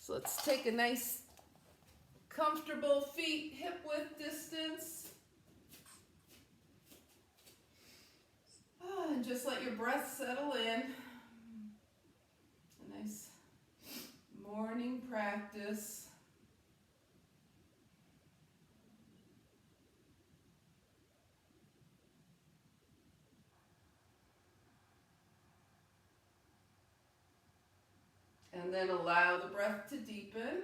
So let's take a nice, comfortable feet hip-width distance. And just let your breath settle in. A nice morning practice. And then allow the breath to deepen.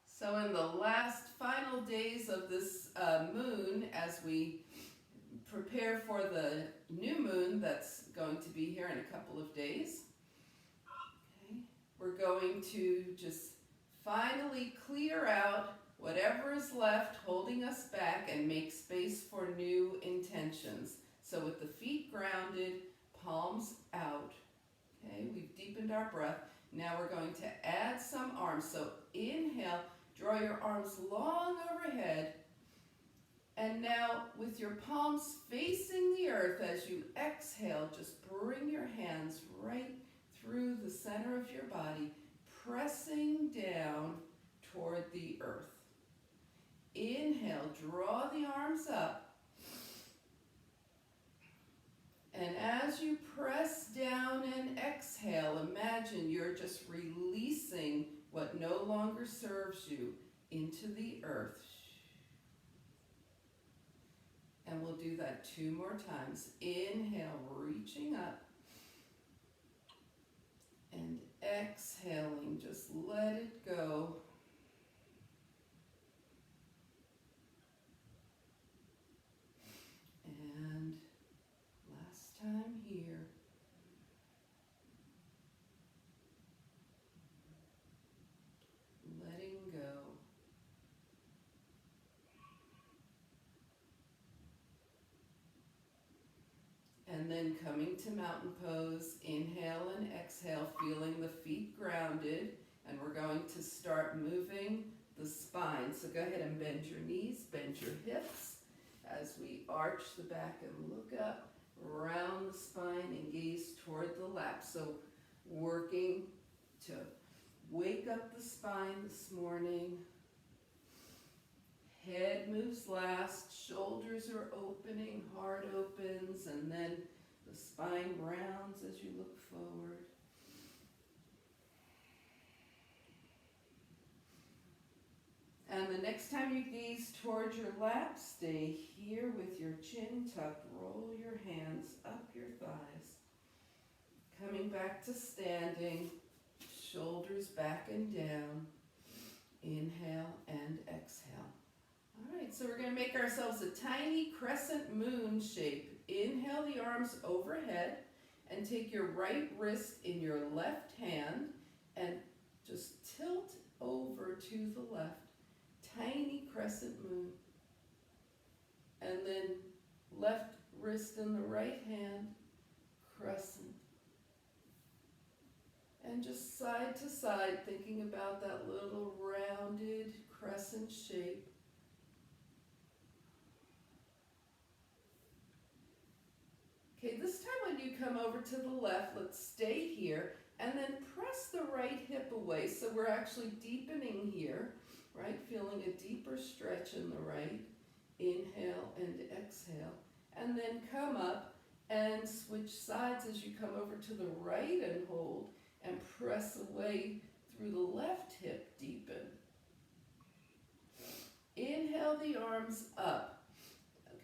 So in the last final days of this moon, as we prepare for the new moon that's going to be here in a couple of days, okay, we're going to just finally clear out whatever is left holding us back and make space for new intentions. So with the feet grounded, palms out, okay, we've deepened our breath. Now we're going to add some arms. So inhale, draw your arms long overhead. And now with your palms facing the earth, as you exhale, just bring your hands right through the center of your body, pressing down toward the earth. Inhale, draw the arms up. And as you press down and exhale, imagine you're just releasing what no longer serves you into the earth. And we'll do that 2 more times. Inhale, reaching up. And exhaling, just let it go. And last time here. Letting go. And then coming to mountain pose, inhale and exhale, feeling the feet grounded. And we're going to start moving the spine. So go ahead and bend your knees, bend your hips as we arch the back and look up, around the spine and gaze toward the lap. So working to wake up the spine this morning. Head moves last, shoulders are opening, heart opens, and then the spine rounds as you look forward. And the next time you gaze towards your lap, stay here with your chin tucked. Roll your hands up your thighs. Coming back to standing, shoulders back and down. Inhale and exhale. All right, so we're going to make ourselves a tiny crescent moon shape. Inhale the arms overhead and take your right wrist in your left hand and just tilt over to the left. Tiny crescent moon. And then left wrist in the right hand, crescent. And just side to side, thinking about that little rounded crescent shape. Okay, this time when you come over to the left, let's stay here and then press the right hip away. So we're actually deepening here, right? Feeling a deeper stretch in the right. Inhale and exhale. And then come up and switch sides as you come over to the right and hold and press away through the left hip, deepen. Inhale the arms up.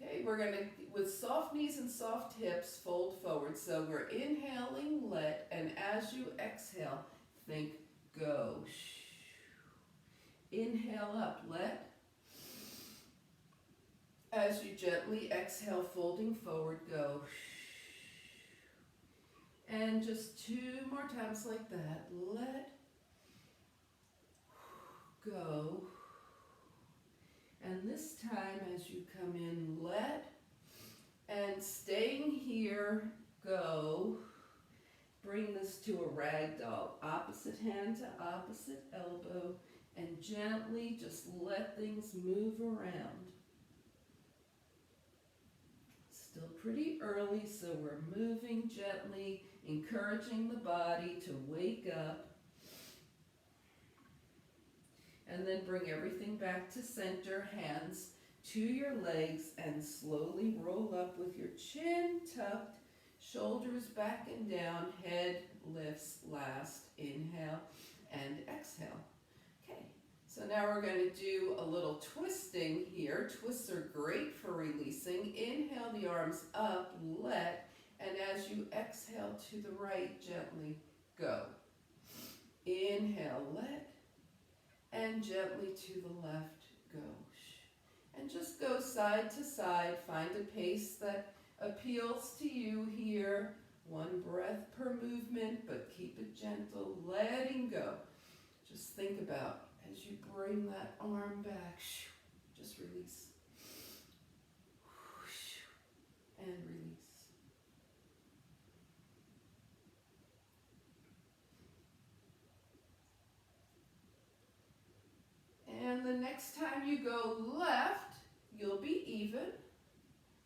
Okay, we're going to, with soft knees and soft hips, fold forward. So we're inhaling, let, and as you exhale, think go. Inhale up, let. As you gently exhale, folding forward, go. And just 2 more times like that. Let, go. And this time as you come in, let, and staying here, go. Bring this to a ragdoll, opposite hand to opposite elbow, and gently just let things move around. Still pretty early, so we're moving gently, encouraging the body to wake up. And then bring everything back to center, hands to your legs, and slowly roll up with your chin tucked, shoulders back and down, head lifts last. Inhale and exhale. Okay, so now we're going to do a little twisting here. Twists are great for releasing. Inhale the arms up, let, and as you exhale to the right, gently go. Inhale, let, and gently to the left, go. And just go side to side. Find a pace that appeals to you here. One breath per movement, but keep it gentle, letting go. Just think about as you bring that arm back, just release. And release. And the next time you go left, you'll be even.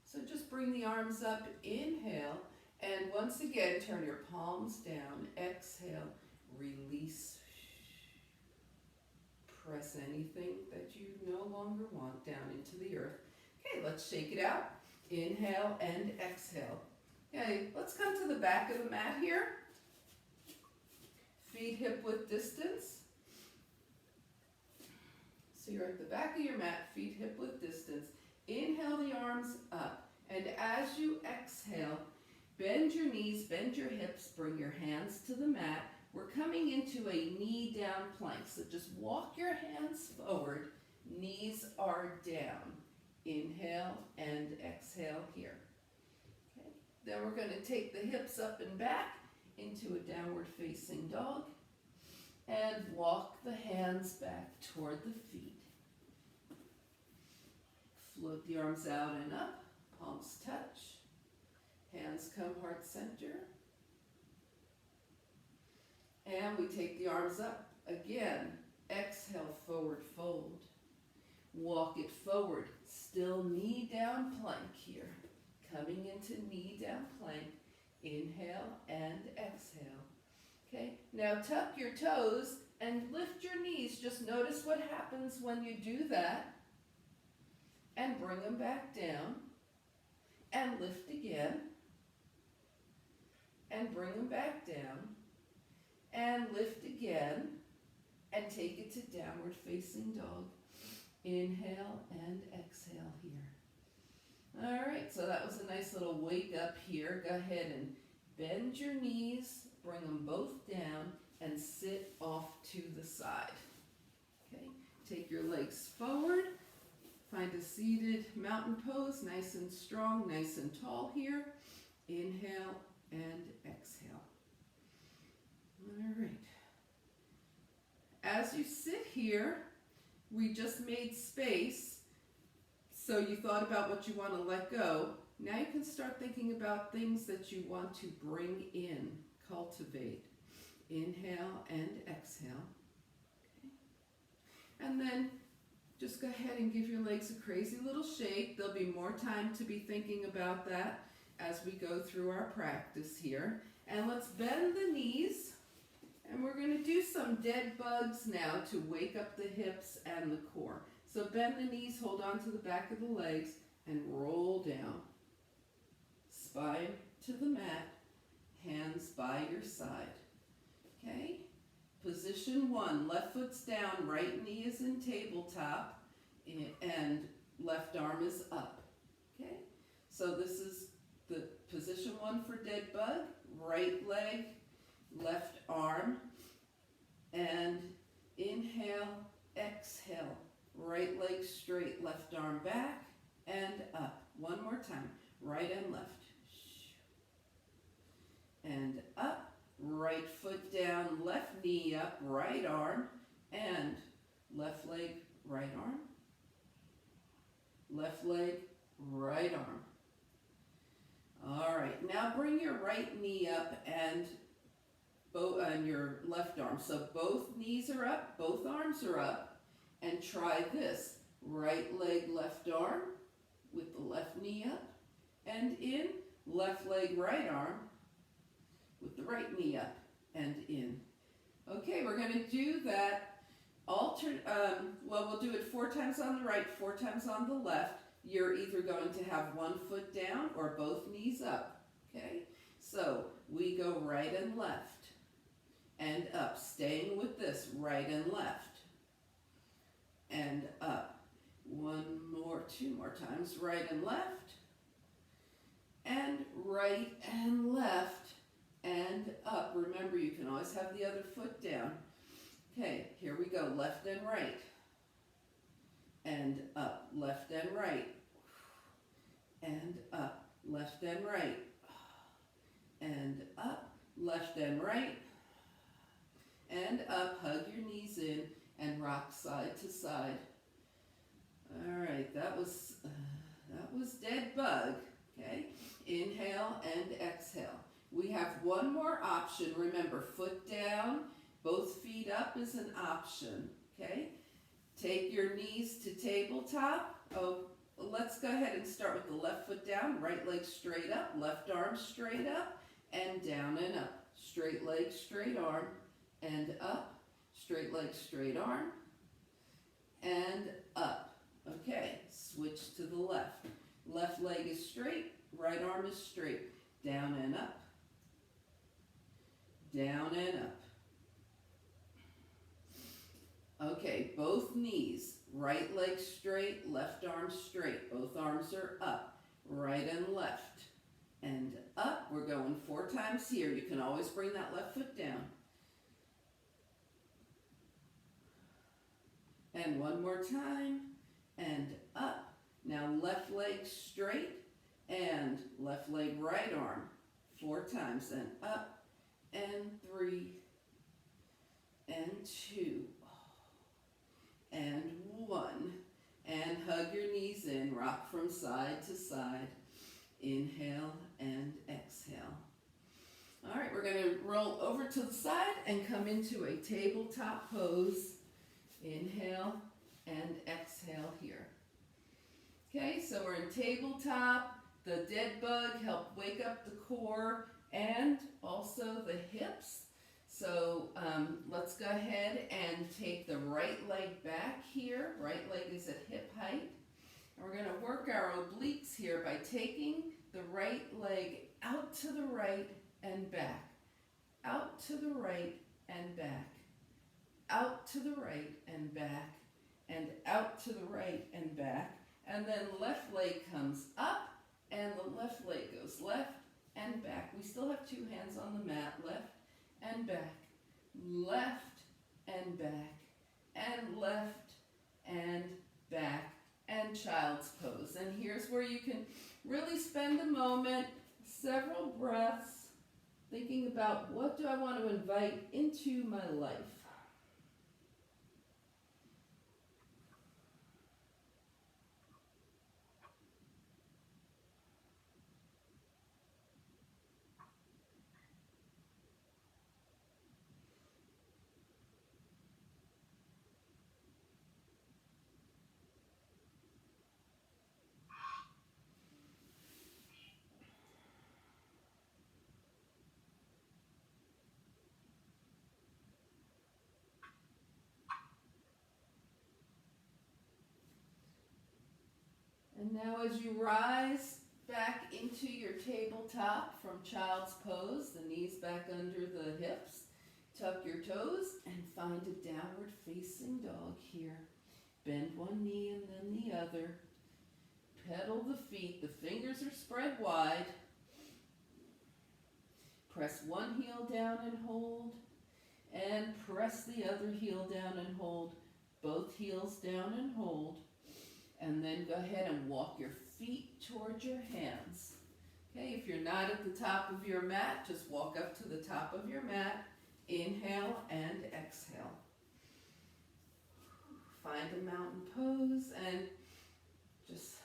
So just bring the arms up, inhale, and once again turn your palms down, exhale, release. Press anything that you no longer want down into the earth. Okay, let's shake it out. Inhale and exhale. Okay, let's come to the back of the mat here. Feet hip width distance. So you're at the back of your mat, feet hip width distance. Inhale the arms up. And as you exhale, bend your knees, bend your hips, bring your hands to the mat. We're coming into a knee down plank. So just walk your hands forward. Knees are down. Inhale and exhale here. Okay. Then we're going to take the hips up and back into a downward facing dog. And walk the hands back toward the feet. Float the arms out and up, palms touch, hands come heart center. And we take the arms up again. Exhale, forward fold. Walk it forward, still knee down plank here. Coming into knee down plank, inhale and exhale. Okay, now tuck your toes and lift your knees. Just notice what happens when you do that. And bring them back down. And lift again. And bring them back down. And lift again. And take it to downward facing dog. Inhale and exhale here. All right, so that was a nice little wake up here. Go ahead and bend your knees. Bring them both down and sit off to the side. Okay, take your legs forward. Find a seated mountain pose, nice and strong, nice and tall here. Inhale and exhale. All right. As you sit here, we just made space. So you thought about what you want to let go. Now you can start thinking about things that you want to bring in, cultivate. Inhale and exhale. Okay. And then just go ahead and give your legs a crazy little shake. There'll be more time to be thinking about that as we go through our practice here. And let's bend the knees. And we're going to do some dead bugs now to wake up the hips and the core. So bend the knees, hold on to the back of the legs, and roll down. Spine to the mat, hands by your side. Okay? Position 1, left foot's down, right knee is in tabletop, and left arm is up. Okay? So this is the position 1 for dead bug, right leg, left arm, and inhale, exhale, right leg straight, left arm back, and up. One more time, right and left. And up, right foot down, left knee up, right arm, and left leg, right arm, left leg, right arm. All right, now bring your right knee up and on your left arm. So both knees are up, both arms are up, and try this. Right leg, left arm, with the left knee up, and in. Left leg, right arm, with the right knee up, and in. Okay, we're going to do that well, we'll do it 4 times on the right, 4 times on the left. You're either going to have one foot down or both knees up, okay? So we go right and left and up, staying with this, right and left and up. 2 more times, right and left and right and left and up. Remember, you can always have the other foot down. Okay, here we go, left and right and up, left and right and up, left and right and up, left and right and up. Hug your knees in and rock side to side. All right, that was dead bug. Okay, inhale and exhale. We have one more option. Remember, foot down, both feet up is an option. Okay, take your knees to tabletop. Oh, let's go ahead and start with the left foot down, right leg straight up, left arm straight up, and down and up. Straight leg, straight arm, and up. Straight leg, straight arm, and up. Okay, switch to the left. Left leg is straight, right arm is straight. Down and up. Down and up. Okay, both knees. Right leg straight, left arm straight. Both arms are up. Right and left. And up. We're going 4 times here. You can always bring that left foot down. And one more time. And up. Now left leg straight and left leg right arm. 4 times and up and 3 and 2 and 1. And hug your knees in. Rock from side to side. Inhale and exhale. All right, we're going to roll over to the side and come into a tabletop pose. Inhale and exhale here. Okay, so we're in tabletop. The dead bug helped wake up the core and also the hips. So let's go ahead and take the right leg back here. Right leg is at hip height. And we're going to work our obliques here by taking the right leg out to the right and back. Out to the right and back. Out to the right and back. And out to the right and back. And then left leg comes up and the left leg goes left and back. We still have 2 hands on the mat. Left and back. Left and back. And left and back. And child's pose. And here's where you can really spend a moment, several breaths, thinking about what do I want to invite into my life. And now as you rise back into your tabletop from child's pose, the knees back under the hips, tuck your toes and find a downward facing dog here. Bend one knee and then the other. Pedal the feet, the fingers are spread wide. Press one heel down and hold, and press the other heel down and hold. Both heels down and hold. And then go ahead and walk your feet towards your hands. Okay, if you're not at the top of your mat, just walk up to the top of your mat. Inhale and exhale. Find a mountain pose and just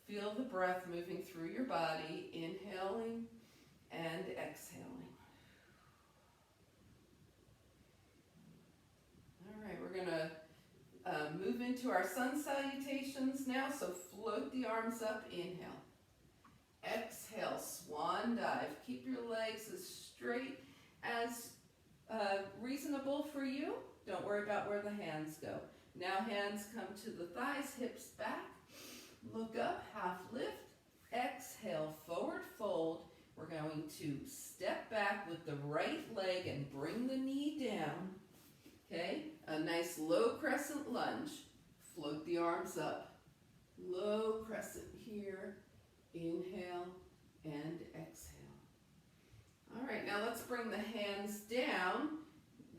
feel the breath moving through your body, inhaling and exhaling. into our sun salutations now, so float the arms up, inhale. Exhale, swan dive. Keep your legs as straight as reasonable for you. Don't worry about where the hands go. Now hands come to the thighs, hips back. Look up, half lift. Exhale, forward fold. We're going to step back with the right leg and bring the knee down. Okay, a nice low crescent lunge. Float the arms up. Low crescent here. Inhale and exhale. All right, now let's bring the hands down.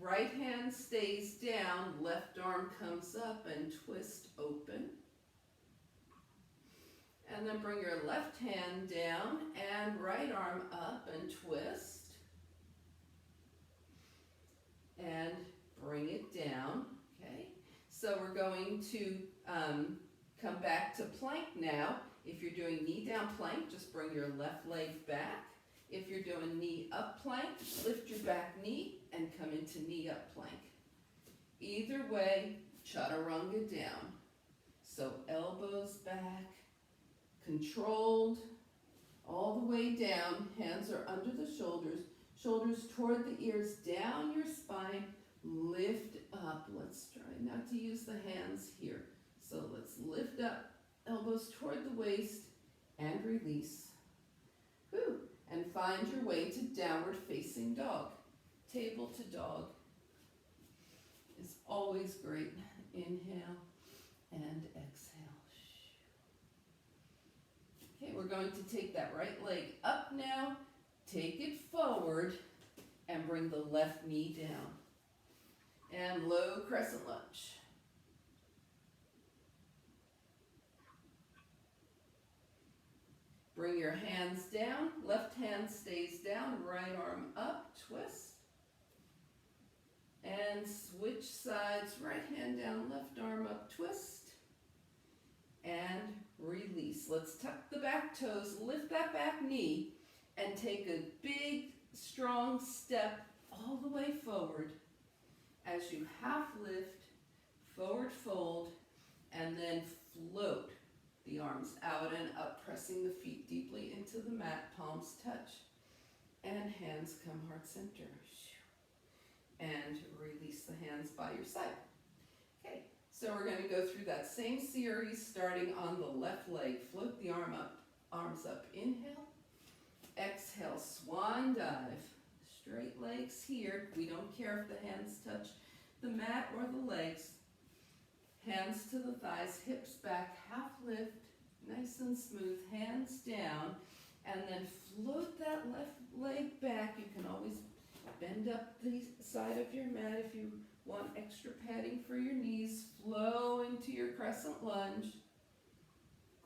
Right hand stays down, left arm comes up and twist open. And then bring your left hand down and right arm up and twist. And bring it down, okay? So we're going to come back to plank now. If you're doing knee down plank, just bring your left leg back. If you're doing knee up plank, lift your back knee and come into knee up plank. Either way, chaturanga down. So elbows back, controlled, all the way down. Hands are under the shoulders, shoulders toward the ears, down your spine, lift up. Let's try not to use the hands here. So let's lift up, elbows toward the waist, and release. Whew. And find your way to downward facing dog. Table to dog is always great. Inhale and exhale. Okay, we're going to take that right leg up now, take it forward, and bring the left knee down. And low crescent lunge. Bring your hands down, left hand stays down, right arm up, twist. And switch sides, right hand down, left arm up, twist. And release. Let's tuck the back toes, lift that back knee, and take a big, strong step all the way forward as you half lift, forward fold, and then float the arms out and up, pressing the feet deeply into the mat, palms touch, and hands come heart center. And release the hands by your side. Okay, so we're going to go through that same series starting on the left leg. Float the arms up, inhale. Exhale, swan dive. Straight legs here. We don't care if the hands touch the mat or the legs. Hands to the thighs, hips back, half lift, nice and smooth, hands down, and then float that left leg back. You can always bend up the side of your mat if you want extra padding for your knees. Flow into your crescent lunge.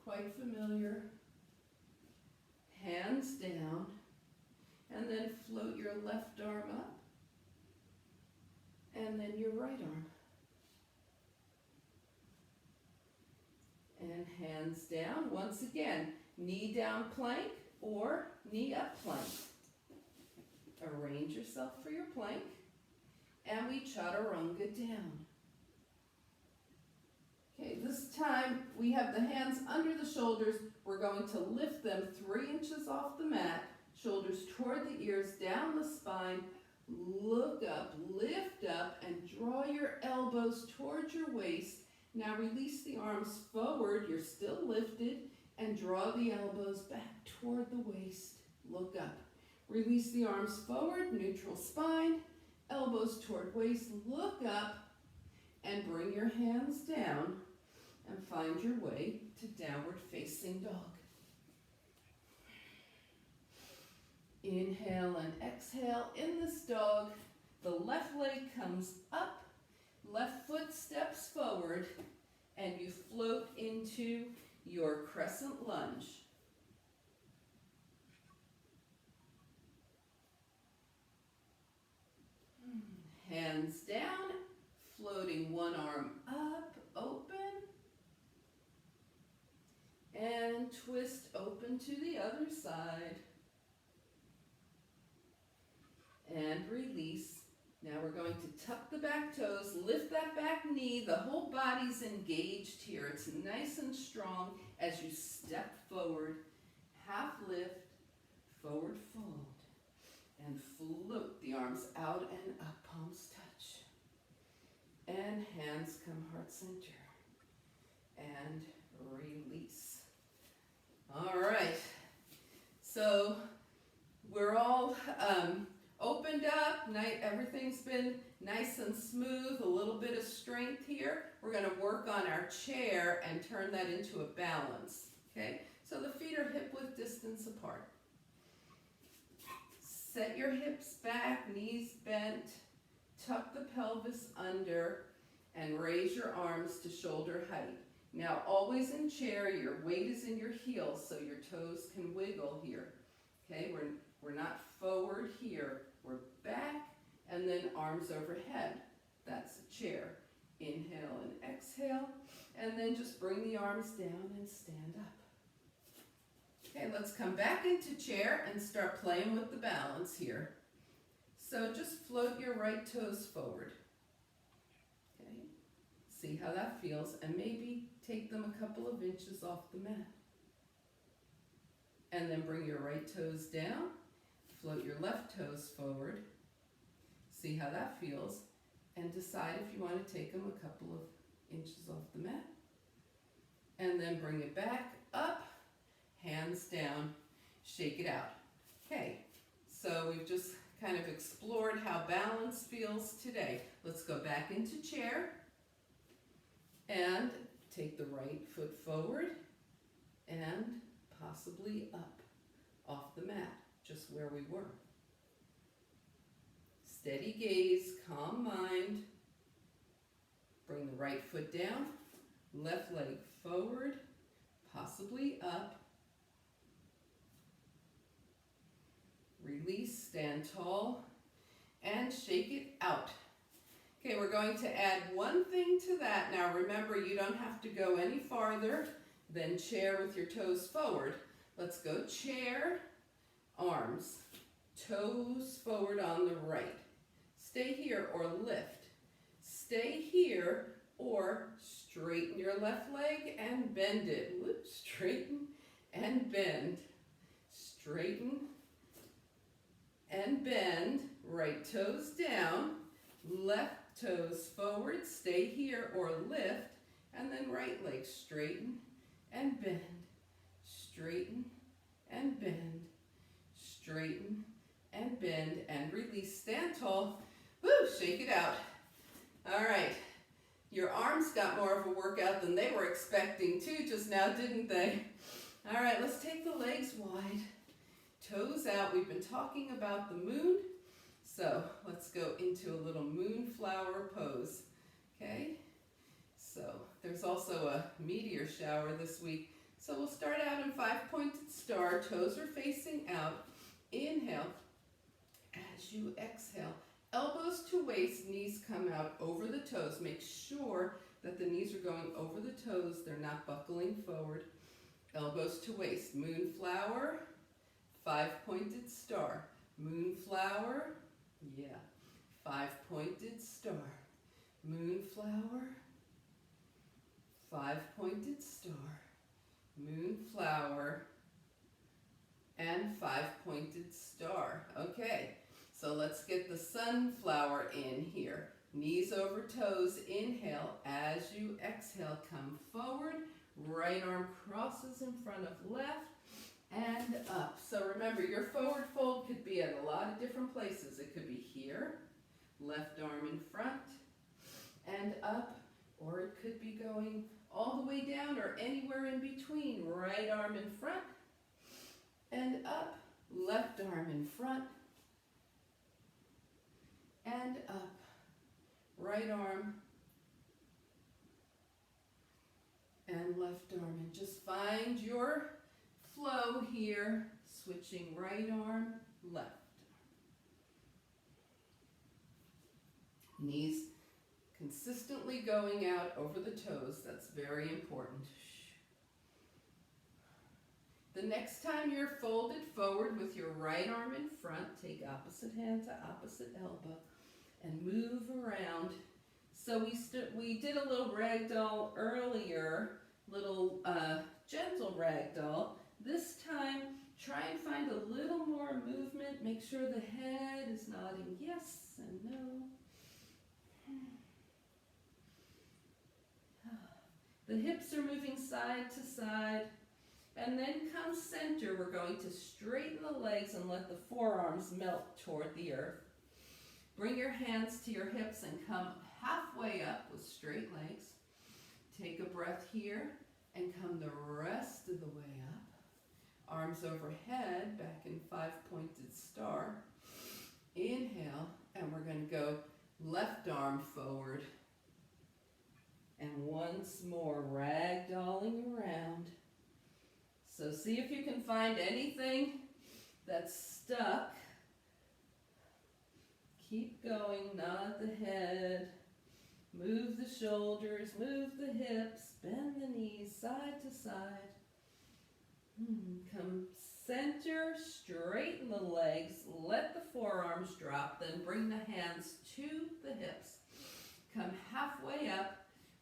Quite familiar. Hands down, and then float your left arm up, and then your right arm. And hands down. Once again, knee down plank or knee up plank. Arrange yourself for your plank. And we chaturanga down. Okay, this time we have the hands under the shoulders. We're going to lift them 3 inches off the mat. Shoulders toward the ears, down the spine. Look up, lift up, and draw your elbows towards your waist. Now release the arms forward, you're still lifted, and draw the elbows back toward the waist. Look up. Release the arms forward, neutral spine, elbows toward waist, look up, and bring your hands down, and find your way to downward facing dog. Inhale and exhale. In this dog, the left leg comes up, left foot steps forward, and you float into your crescent lunge. Hands down, floating one arm up, open, and twist open to the other side. And release. Now we're going to tuck the back toes, lift that back knee. The whole body's engaged here. It's nice and strong as you step forward, half lift, forward fold, and float the arms out and up, palms touch. And hands come heart center. And release. All right. So we're all opened up. Everything's been nice and smooth. A little bit of strength here. We're going to work on our chair and turn that into a balance. Okay? So the feet are hip-width distance apart. Set your hips back, knees bent. Tuck the pelvis under and raise your arms to shoulder height. Now, always in chair, your weight is in your heels, so your toes can wiggle here. Okay, we're not forward here. We're back, and then arms overhead. That's a chair. Inhale and exhale, and then just bring the arms down and stand up. Okay, let's come back into chair and start playing with the balance here. So just float your right toes forward. Okay, see how that feels, and maybe take them a couple of inches off the mat. And then bring your right toes down, float your left toes forward, see how that feels, and decide if you want to take them a couple of inches off the mat. And then bring it back up, hands down, shake it out. Okay, so we've just kind of explored how balance feels today. Let's go back into chair and take the right foot forward and possibly up off the mat, just where we were. Steady gaze, calm mind. Bring the right foot down, left leg forward, possibly up. Release, stand tall, and shake it out. Okay, we're going to add one thing to that. Now remember, you don't have to go any farther than chair with your toes forward. Let's go chair, arms, toes forward on the right. Stay here or lift. Stay here or straighten your left leg and bend it. Whoop, straighten and bend. Straighten and bend. Right toes down, left toes forward. Stay here or lift, and then right leg straighten and bend. Straighten and bend. Straighten and bend, and release. Stand tall. Woo, shake it out. All right. Your arms got more of a workout than they were expecting too just now, didn't they? All right, let's take the legs wide. Toes out. We've been talking about the moon, so let's go into a little moonflower pose. Okay? So there's also a meteor shower this week. So we'll start out in 5-pointed star. Toes are facing out. Inhale. As you exhale, elbows to waist, knees come out over the toes. Make sure that the knees are going over the toes. They're not buckling forward. Elbows to waist. Moonflower. 5-pointed star. Moonflower. Yeah. 5-pointed star. Moonflower. 5-pointed star. Moonflower. And 5-pointed star. Okay, so let's get the sunflower in here. Knees over toes, inhale. As you exhale, come forward. Right arm crosses in front of left and up. So remember, your forward fold could be at a lot of different places. It could be here, left arm in front and up, or it could be going all the way down or anywhere in between. Right arm in front and up, left arm in front and up, right arm and left arm. And just find your flow here, switching right arm, left. Knees consistently going out over the toes. That's very important. The next time you're folded forward with your right arm in front, take opposite hand to opposite elbow. and move around. So we did a little ragdoll earlier, little gentle ragdoll. This time, try and find a little more movement. Make sure the head is nodding yes and no. The hips are moving side to side. And then come center. We're going to straighten the legs and let the forearms melt toward the earth. Bring your hands to your hips and come halfway up with straight legs. Take a breath here and come the rest of the way up. Arms overhead, back in 5-pointed star. Inhale, and we're going to go left arm forward. And once more, ragdolling around. So see if you can find anything that's stuck. Keep going, nod the head, move the shoulders, move the hips, bend the knees side to side. Come center, straighten the legs, let the forearms drop, then bring the hands to the hips. Come halfway up.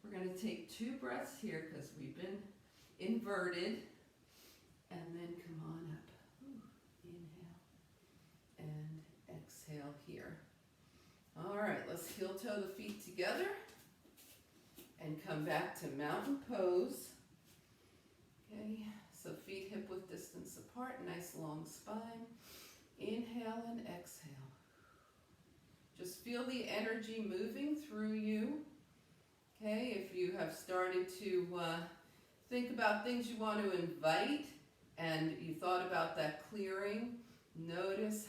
We're going to take 2 breaths here because we've been inverted. And then come on up. Inhale and exhale here. All right, let's heel toe the feet together and come back to mountain pose. Okay, so feet hip width distance apart, nice long spine. Inhale and exhale. Just feel the energy moving through you. Okay, if you have started to think about things you want to invite and you thought about that clearing, notice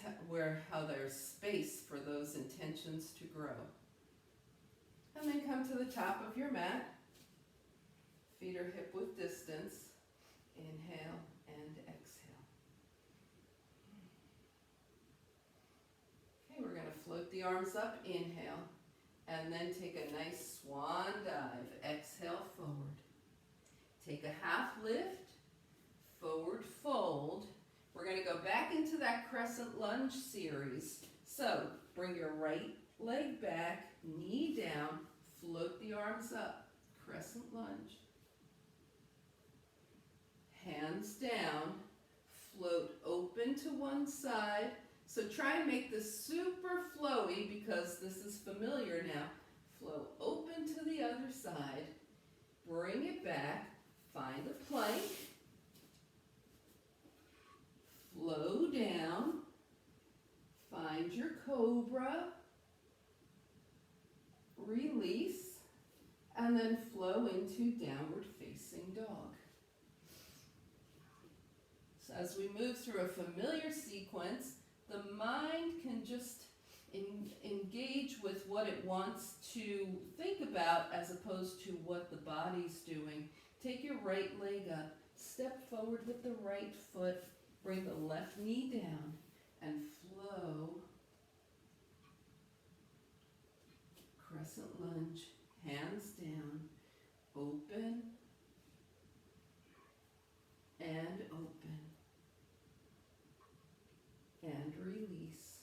how there's space for those intentions to grow. And then come to the top of your mat. Feet are hip width distance. Inhale and exhale. Okay, we're going to float the arms up. Inhale. And then take a nice swan dive. Exhale, forward. Take a half lift. Forward fold. We're going to go back into that crescent lunge series. So bring your right leg back, knee down, float the arms up. Crescent lunge. Hands down, float open to one side. So try and make this super flowy because this is familiar now. Flow open to the other side. Bring it back. Find a plank. Flow down. Find your cobra. Release. And then flow into downward facing dog. So as we move through a familiar sequence, the mind can just engage with what it wants to think about as opposed to what the body's doing. Take your right leg up, step forward with the right foot, bring the left knee down, and flow. Crescent lunge, hands down, open, and open. And release.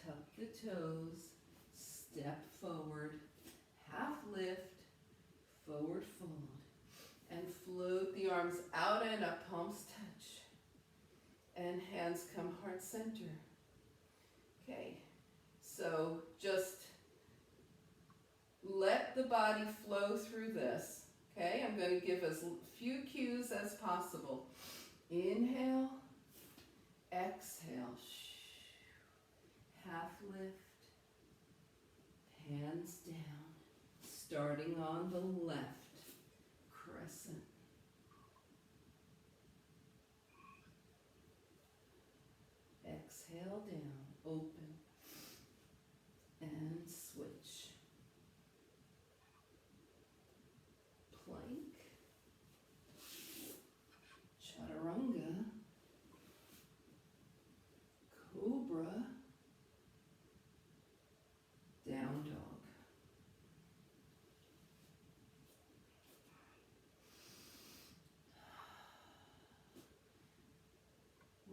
Tuck the toes, step forward, half lift, forward fold, and float the arms out and up, palms touch, and hands come heart center. Okay, so just let the body flow through this. Okay, I'm going to give as few cues as possible. Inhale. Exhale, half lift, hands down, starting on the left, crescent. Exhale down, open, and switch. Plank, chaturanga, cobra, down dog.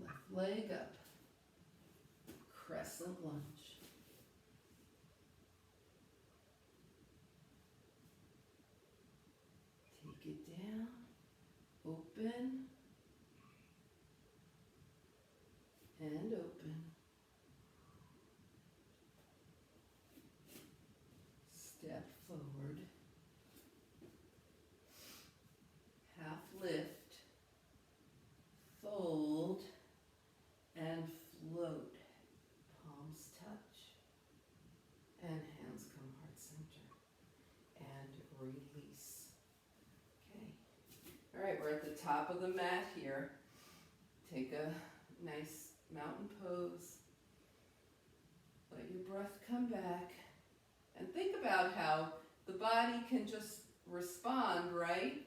Left leg up, crescent lunge. open, and open. Step forward. Half lift, fold, and float. Palms touch, and hands come heart center, and release. Okay. All right, we're at the top of the mat here. Take a nice mountain pose. Let your breath come back, and think about how the body can just respond, right?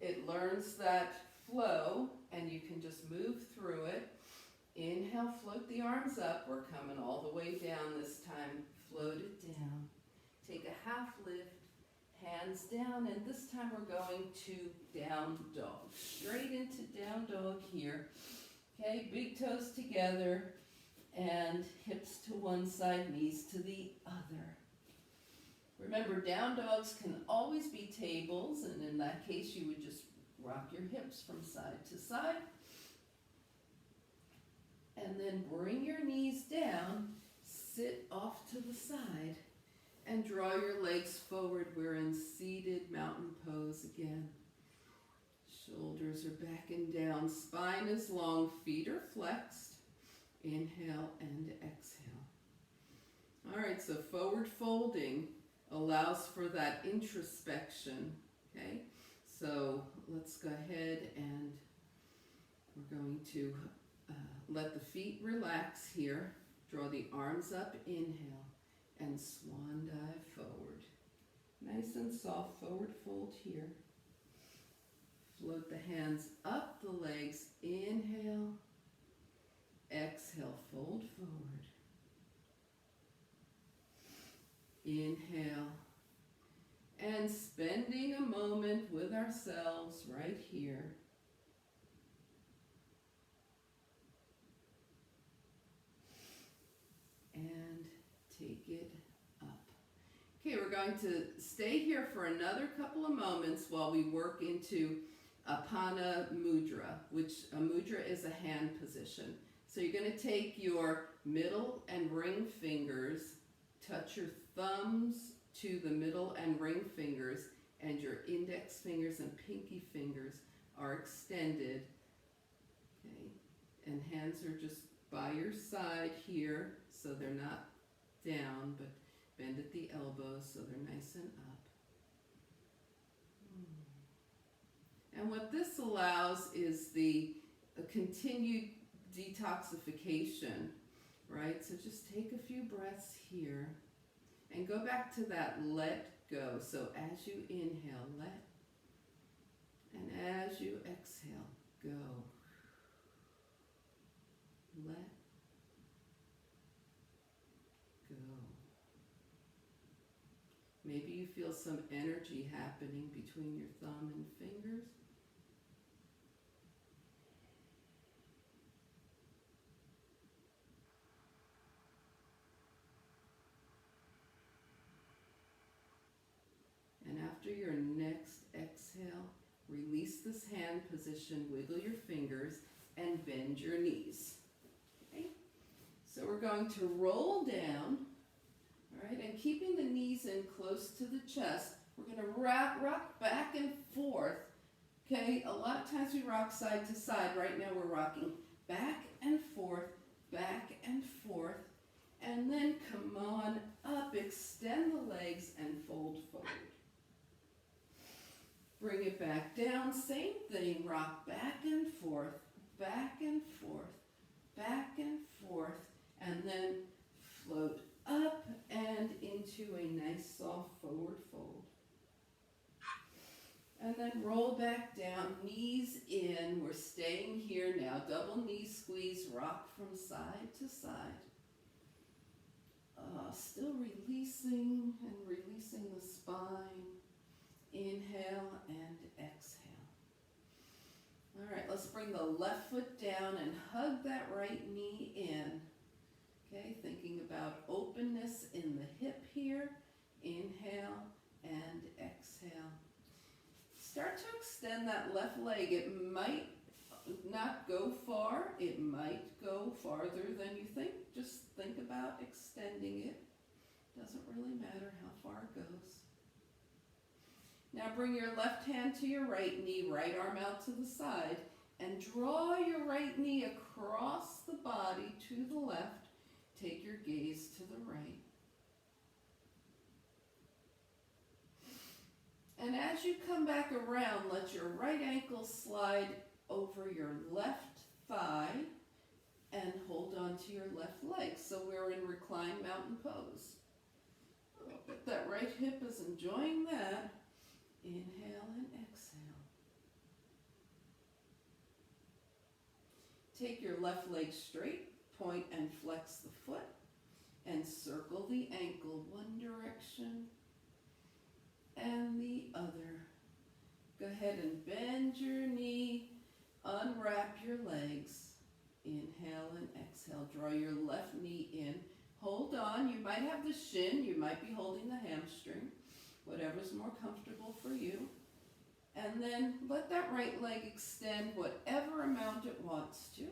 It learns that flow, and you can just move through it. Inhale, float the arms up. We're coming all the way down this time. Float it down. Take a half lift, hands down, and this time we're going to down dog. Straight into down dog here. Okay, big toes together, and hips to one side, knees to the other. Remember, down dogs can always be tables, and in that case you would just rock your hips from side to side. And then bring your knees down, sit off to the side, and draw your legs forward. We're in seated mountain pose again. Shoulders are back and down, spine is long, feet are flexed. Inhale and exhale. All right, so forward folding allows for that introspection, okay? So let's go ahead and we're going to let the feet relax here. Draw the arms up, inhale, and swan dive forward. Nice and soft, forward fold here. Float the hands up the legs, inhale, exhale, fold forward. Inhale, and spending a moment with ourselves right here. And take it up. Okay, we're going to stay here for another couple of moments while we work into Apana Mudra, which a mudra is a hand position. So you're going to take your middle and ring fingers, touch your thumbs to the middle and ring fingers, and your index fingers and pinky fingers are extended. Okay, and hands are just by your side here, so they're not down, but bend at the elbows so they're nice and up. And what this allows is the continued detoxification, right? So just take a few breaths here and go back to that let go. So as you inhale, let, and as you exhale, go. Let go. Maybe you feel some energy happening between your thumb and fingers. And after your next exhale, release this hand position, wiggle your fingers, and bend your knees. Okay? So we're going to roll down, all right, and keeping the knees in close to the chest, we're going to rock back and forth. Okay, a lot of times we rock side to side. Right now we're rocking back and forth, and then come on up, extend the legs, and fold forward. Bring it back down, same thing, rock back and forth, and then float up and into a nice soft forward fold. And then roll back down, knees in, we're staying here now, double knee squeeze, rock from side to side. Still releasing the spine. Inhale and exhale. All right, let's bring the left foot down and hug that right knee in. Okay, thinking about openness in the hip here. Inhale and exhale. start to extend that left leg. It might not go far. It might go farther than you think. Just think about extending it. Doesn't really matter how far it goes. Now bring your left hand to your right knee, right arm out to the side, and draw your right knee across the body to the left. Take your gaze to the right. And as you come back around, let your right ankle slide over your left thigh and hold on to your left leg. So we're in reclined mountain pose. But that right hip is enjoying that. Inhale and exhale. Take your left leg straight, point and flex the foot, and circle the ankle one direction and the other. Go ahead and bend your knee, unwrap your legs. Inhale and exhale. Draw your left knee in. Hold on. You might have the shin. You might be holding the hamstring. Whatever's more comfortable for you. And then let that right leg extend whatever amount it wants to.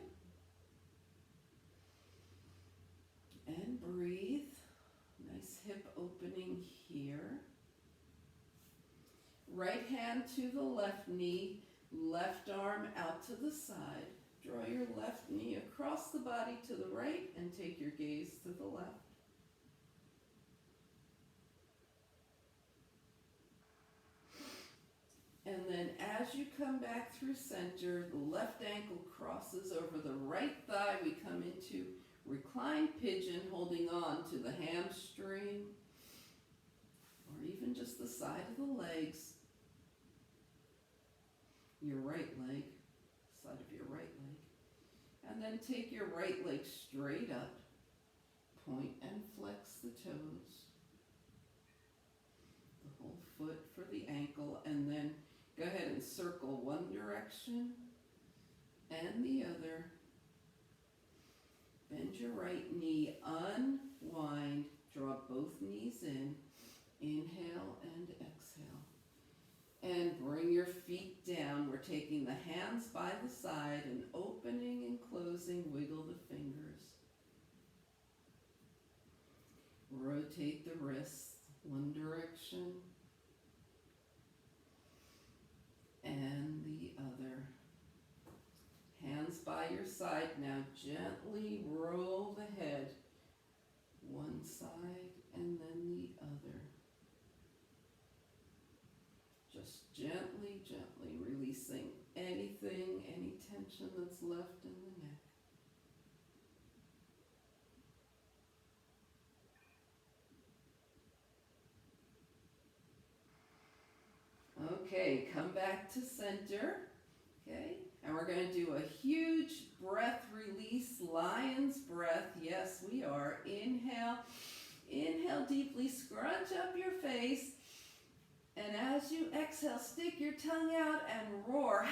And breathe. Nice hip opening here. Right hand to the left knee, left arm out to the side. Draw your left knee across the body to the right and take your gaze to the left. And then as you come back through center, the left ankle crosses over the right thigh. We come into reclined pigeon, holding on to the hamstring or even just the side of the legs. Your right leg, side of your right leg. And then take your right leg straight up, point and flex the toes. The whole foot for the ankle, and then go ahead and circle one direction and the other. Bend your right knee, unwind, draw both knees in. Inhale and exhale. And bring your feet down. We're taking the hands by the side and opening and closing. Wiggle the fingers. Rotate the wrists one direction and the other. Hands by your side. Now gently roll the head one side and then the other. Just gently, gently releasing anything, any tension that's left in the neck. Okay, come back to center. Okay, and we're going to do a huge breath release, lion's breath. Yes, we are. Inhale. Inhale deeply, scrunch up your face. And as you exhale, stick your tongue out and roar.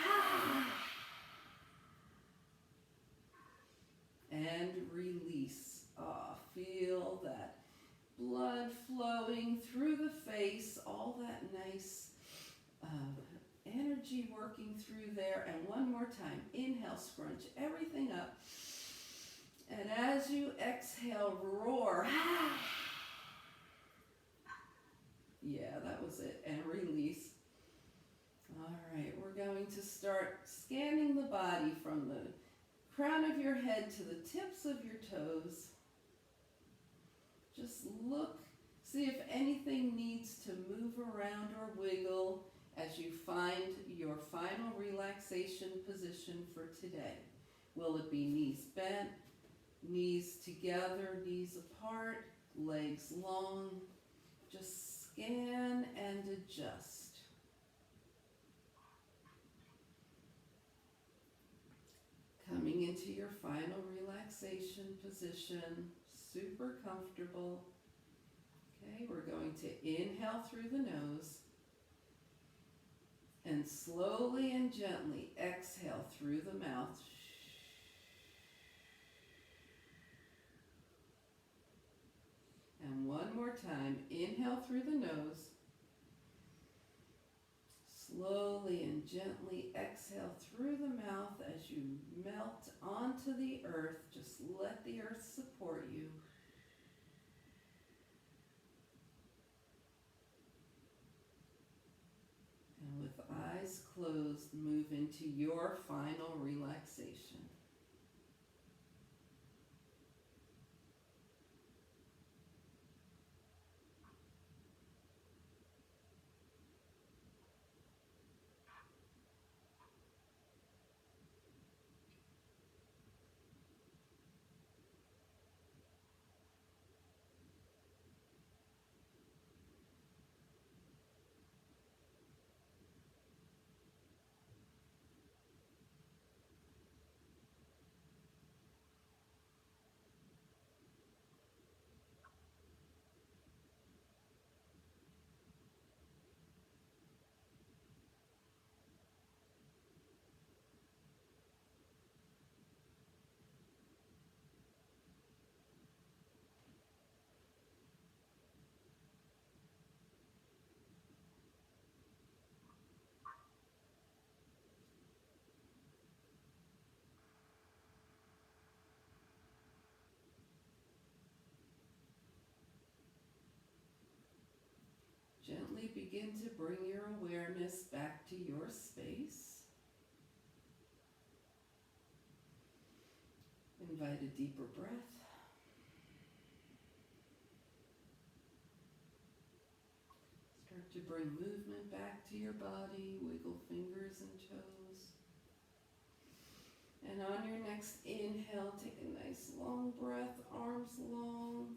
And release. Feel that blood flowing through the face, all that nice energy working through there. And one more time. Inhale, scrunch everything up. And as you exhale, roar. Yeah, that was it. And release. All right, we're going to start scanning the body from the crown of your head to the tips of your toes. Just look, see if anything needs to move around or wiggle as you find your final relaxation position for today. Will it be knees bent, knees together, knees apart, legs long? Just scan and adjust. Coming into your final relaxation position, super comfortable. Okay, we're going to inhale through the nose and slowly and gently exhale through the mouth. And one more time, inhale through the nose. Slowly and gently exhale through the mouth as you melt onto the earth. Just let the earth support you. And with eyes closed, move into your final relaxation. Gently begin to bring your awareness back to your space. Invite a deeper breath. Start to bring movement back to your body. Wiggle fingers and toes. And on your next inhale, take a nice long breath, arms long.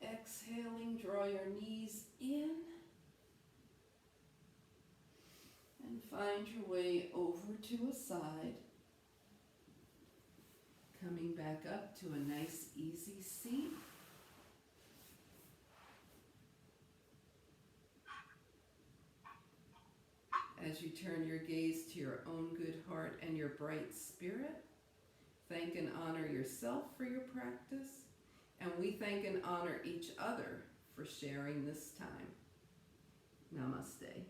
Exhaling, draw your knees in. And find your way over to a side. Coming back up to a nice easy seat. As you turn your gaze to your own good heart and your bright spirit, thank and honor yourself for your practice, and we thank and honor each other for sharing this time. Namaste.